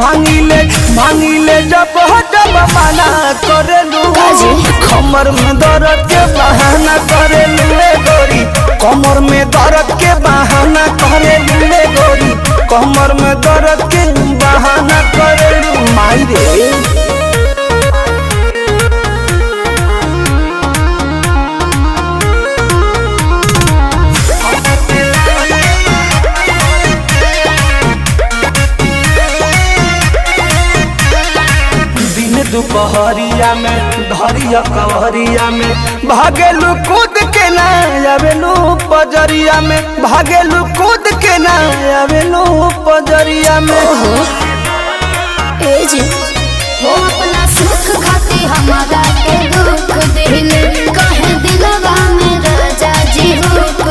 मांगिले जब माना करेलू कमर में दर्द के बहाना करेलू गोरी कमर में दर्द के बहाना करेलू गोरी कमर में दर्द के बहाना करेलू माई रे। दुपहरिया में धरिया कवरिया में भागेलू कूद के ना आवेलू पजरिया में भागेलू कूद के ना आवेलू पजरिया में ए जी हो अपना सुख खाती हमारा के दुख दिल कहे दिलवा में राजा जी हुक